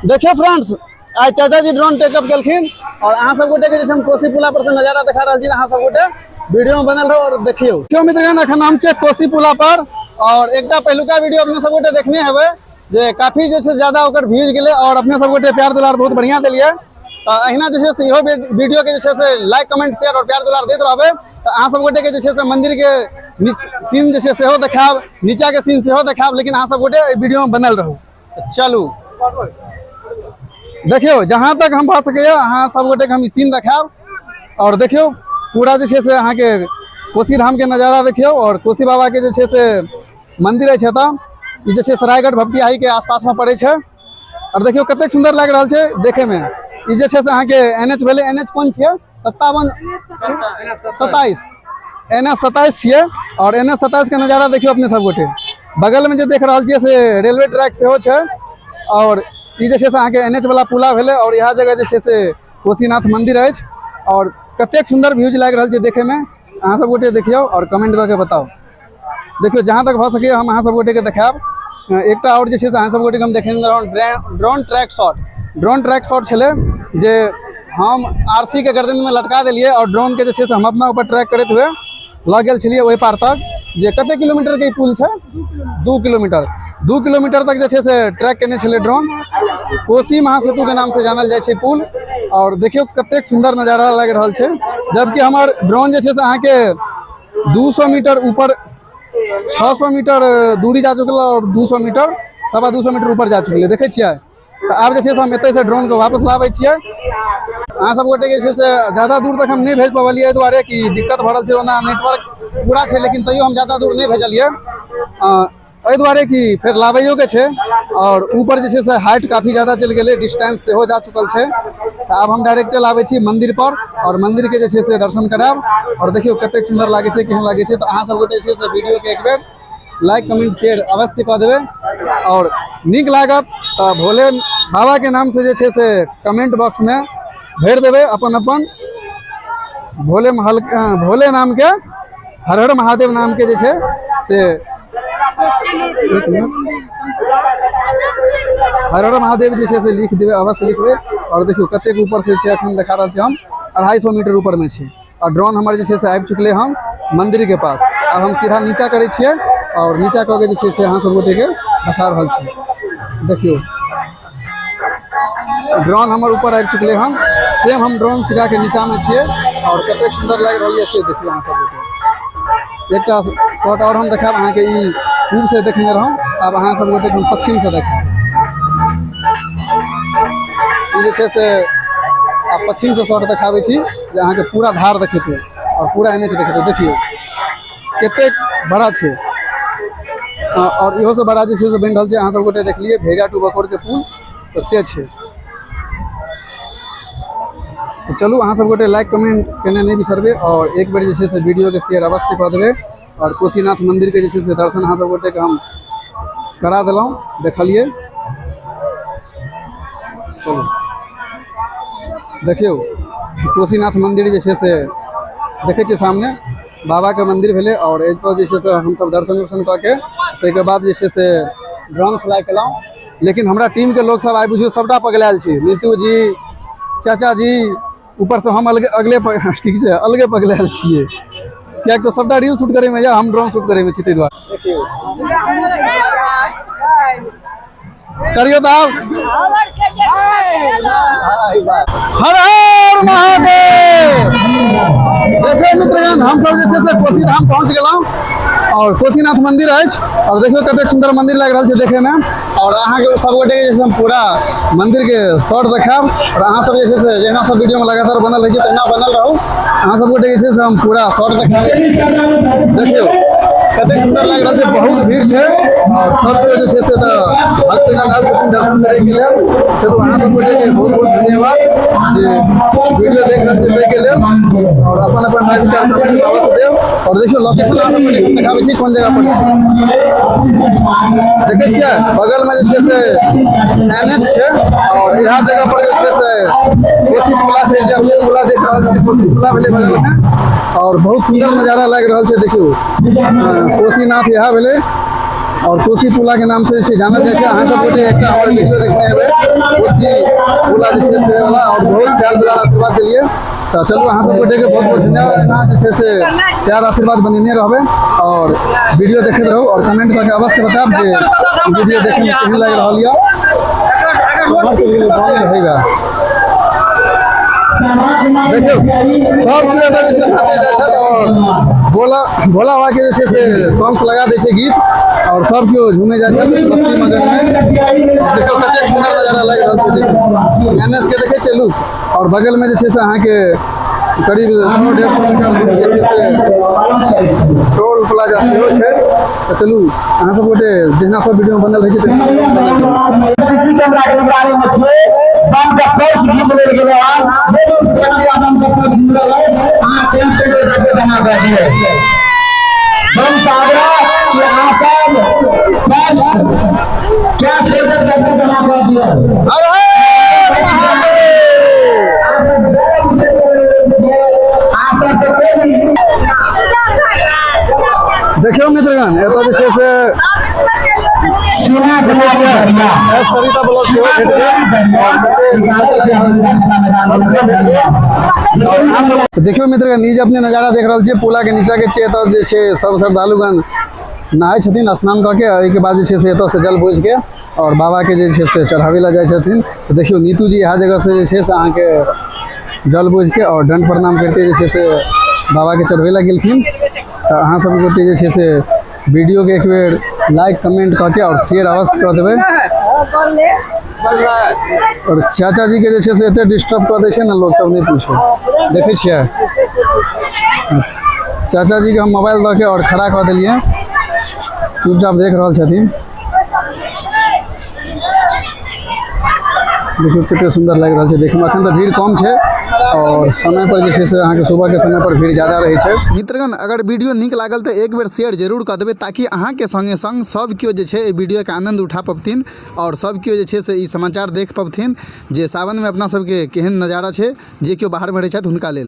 देखियो फ्रेंड्स, आज चाचा जी ड्रोन टेकअप केलखिन और अहाँ सब गोटे के जैसे हम कोसी पुला पर से नजारा दिखा रहा छी, अहाँ सब गोटे वीडियो में बनल रहो और देखियो। क्यों मित्रगण, अखन हम छे कोसी पुला पर और एकटा पहलुका वीडियो अपने सब गोटे देखने हेबे जे काफी जैसे ज्यादा ओकर व्यूज गेले और अपने सब गोटे प्यार दुलार बहुत बढ़िया दिलिए। तो अहिना जैसे से इहो वीडियो के जैसे से लाइक कमेंट शेयर और प्यार दुलार देते रहबे तो अहाँ सब गोटे के जैसे से मंदिर के सीन जैसे सेहो देखाब, नीचा के सीन सेहो देखाब, लेकिन अहाँ सब गोटे वीडियो में बनल रहू। चलू देखियो, जहाँ तक हम भा सके अहाँ सब गोटे के हम सीन देखाब और देखियो पूरा जैसे से अहाँ के कोसी धाम के नज़ारा देखियो और कोसी बाबा के जैसे से मंदिर है तो ये जैसे सरायगढ़ भपटियाही के आसपास में पड़े छे और देखियो कते सुंदर लग रहा है देखे में। ये जैसे से अहाँ के NH भेले, NH कौन छे 27 NH 27 छे और NH 27 के नज़ारा देखियो अपने सब गोटे। बगल में जो देख रहा छे से रेलवे ट्रैक सेहो छे और ये जैसे से अहाँ के NH वाला पुला भेले और यहाँ जगह जैसे से कोसीनाथ मंदिर है और कतेक सुंदर व्यूज लग रहा है देखे में। अहाँ सब गोटे देखियो और कमेंट करके बताओ। देखियो जहाँ तक भ सके हम अहाँ सब गोटे के देखाब। एकटा और जैसे से अहाँ सब गोटे के हम देखेंगे ड्रोन ट्रैक शॉट छले जे हम RC के गर्दन में लटका दिलिए और ड्रोन के जैसे से हम अपना ऊपर ट्रैक करते हुए लग गए छलिए वही पार तक जे कते किलोमीटर के पुल छे 2 किलोमीटर तक जैसे से ट्रैक करने छले ड्रोन। कोसी महासेतु के नाम से जानल जाए छे पुल और देखियो कतेक सुंदर नज़ारा लग रहा है। जबकि हमार ड्रोन जैसे से अहाँ के 200 मीटर ऊपर 600 मीटर दूरी जा चुकल और 200 मीटर 250 मीटर ऊपर जा चुकल देखे छिए। तो अब जैसे हम एत से ड्रोन को वापस लाबे छिए। अहाँ सब गोटे के ज़्यादा दूर तक हम नहीं भेज पबलिए दुआरे कि दिक्कत भरल छे, ओना नेटवर्क पूरा छे लेकिन तैयो हम ज़्यादा दूर नहीं भेजलिए एहि दुआरे कि फिर लाबैयो के छे और ऊपर जैसे से हाइट काफ़ी ज़्यादा चल गए, डिस्टेंस से हो जा चुकल छे। तो अब हम डायरेक्ट लाबे छी मंदिर पर और मंदिर के जैसे से दर्शन कराब और देखियो कतेक सुंदर लागे छे, केहन लागे छे। तो अहाँ सब गोटे छे से वीडियो के एक बेर लाइक कमेंट शेयर अवश्य कर देवे और निक लागत तो भोले बाबा के नाम से जैसे से कमेंट बॉक्स में भर देवे अपन अपन भोले नाम के हर हर महादेव नाम के जैसे से हर हर महादेव जैसे से लिख देवे, अवश्य लिखबे। और देखियो कतेक ऊपर से छे, अखन देखा रहा हम 250 मीटर ऊपर में छे और ड्रोन हमारे जैसे से आबि चुकले हम मंदिर के पास। अब हम सीधा नीचा करे छिए और नीचा कह के जैसे से अहाँ सब गोटे के देखा रहा छी। देखियो ड्रोन हमारे ऊपर आबि चुकले हम, सेम हम ड्रोन सिखा के नीचा में छिए और कतेक सुंदर लग रही है से देखियो। अहाँ सब गोटे एकटा शॉट और हम देखाब अहाँ के ई पूर्व से देखने रहूँ, अब अहाँ सब गोटे हम पश्चिम से देखाब। जैसे से आप पश्चिम से शॉट देखाबे छी जे अहाँ के पूरा धार देखेते और पूरा NH देखेते। देखियो कतेक बड़ा छे और इहो से बड़ा जैसे बन रहा है। अहाँ सब गोटे देखलिए भेगा टू बकोर के पुल तो से छे। तो चलू अहाँ सब गोटे लाइक कमेंट करने नहीं बिसरबे और एक बार जैसे से वीडियो के शेयर अवश्य कर देवे और कोसीनाथ मंदिर के जैसे से दर्शन अहाँ सब गोटे के हम करा दिलों देखलिए। चलो देखियो कोसीनाथ मंदिर जैसे से देखे छे सामने बाबा के मंदिर भेले और एक तो जैसे से हम सब दर्शन वर्शन करके ताके बाद जैसे से ड्रोन फ्लाई कलौं। लेकिन हमारा टीम के लोग सब आइ बुझियो सबटा पगलायल छी, नीतू जी चाचा जी ऊपर से हम अगले ठीक है अलगे पगलायल छिए क्या तो सबटा रील शूट करे में या हम ड्रोन शूट करे में छी। द्वारा करियो तो हर हर महादेव। देखियो मित्रगण हम सब जैसे से कोसी धाम पहुँच गलौं और कोसीनाथ मंदिर है और देखियो कतेक सुंदर मंदिर लग रहा है देखे में। और अहाँ के सब गोटे के जैसे हम पूरा मंदिर के शॉट देखाब और अहाँ सब जैसे से जहिना सब वीडियो में लगातार बनल रही तहिना बनल रहू। अहाँ सब गोटे जैसे से हम पूरा शॉट देखाब। देखियो कतेक सुंदर लग रहा है, बहुत भीड़ है और सबको जैसे से भक्तगण दर्शन करे के लिए। चलो अहाँ सब गोटे के बहुत बहुत धन्यवाद जे वीडियो देख के लिए और अपन अपन राय विचार कमेंट अवश्य देव। और देखियो लोकेशन अहाँ सब गोटे देखाबे छी कोन जगह पर देखे छिए बगल में जैसे से NH है और यहाँ जगह पर जैसे से कोसी पुला से जे हमने पुला देख रहा है कोसी पुला भेले बगल में और बहुत सुंदर नज़ारा लग रहा है। देखियो कोसीनाथ यहाँ भेले और कोसी पुला के नाम से जानल जाए अहाँ सब गोटे एक वीडियो देखने हेबे कोसी पुला जे छै से वाला और बहुत प्यार दुलार आशीर्वाद दिलिए। तो चलू अहाँ सब गोटे के बहुत बहुत धन्यवाद। अहाँ जे छै से प्यार आशीर्वाद बनेने रहबे और वीडियो देखते रहू और कमेंट करके अवश्य बताब जे वीडियो देखे में केहन लग रहल यऽ। देखियो सब केओ एतऽ जे छै नाचे जाइ छथि और भोला बाबा के जे छै से सॉन्ग्स लगा दै छै गीत और सब केओ झूमे जाइ छथि मस्ती मगन में। देखियो कतेक सुंदर नजारा लागि रहल छै। देखियो एनएस के देखे छै लुक और बगल में जे छै से अहाँ के करीब 100-150 मीटर दूर जे छै से टोल प्लाजा सेहो छै। तो चलू अहाँ सब गोटे जेना सब वीडियो में बनल रहै छै सीसी कैमरा के बारे में छै बम का पैस घिच ले गेले यार ये कैमरा बम का पैस घिच ले हां टेंशन से रखे बना कर दिए बम सागरा के आसान बस क्या से करके बना कर दिए। अरे देखियो मित्रगण एतऽ जे छै से सीना सरिता ब्लॉक सेहो भेट गेल। देखियो मित्रगण ई जे अपने नजारा देख रहल छियै पुला के नीचा के छै एतऽ जे छै सब श्रद्धालुगण नहाय छथिन स्नान कऽ के एहिके बाद जे छै से एतऽ से जल बोझ के और बाबा के जे छै से चढ़ाबै लए जाइ छथिन। तो देखियो नीतू जी इएह जगह से जे छै से अहाँ के जल बोझ के और दंड प्रणाम करते जे छै से बाबा के चढ़बै लए गेलखिन। तो अहाँ सब गोटे जे छै से वीडियो के एक बेर लाइक कमेंट करके और शेयर अवश्य कर देबै। और चाचा जी के जे छै से एते डिस्टर्ब कर दै छै ने लोग सब नहीं पूछे देखै छियै चाचा जी के हम मोबाइल दऽ के और खड़ा कर देलिए चुपचाप देख रहल छथिन। देखियो कते सुंदर लग रहा है देखे में। अखन तो भीड़ कम है और समय पर जे छै से अहाँ के सुबह के समय पर भीड़ ज्यादा रहे छै। मित्रगण अगर वीडियो नीक लागल तो एक बेर शेयर जरूर कर देबै ताकि अहाँ के संगे संग सब केओ जे छै वीडियो के आनंद उठा पबथिन और सब केओ जे छै से ई समाचार देख पबथिन जे सावन में अपना सब के केहन नजारा छै जे केओ बाहर में रहै छथि हुनका लेल।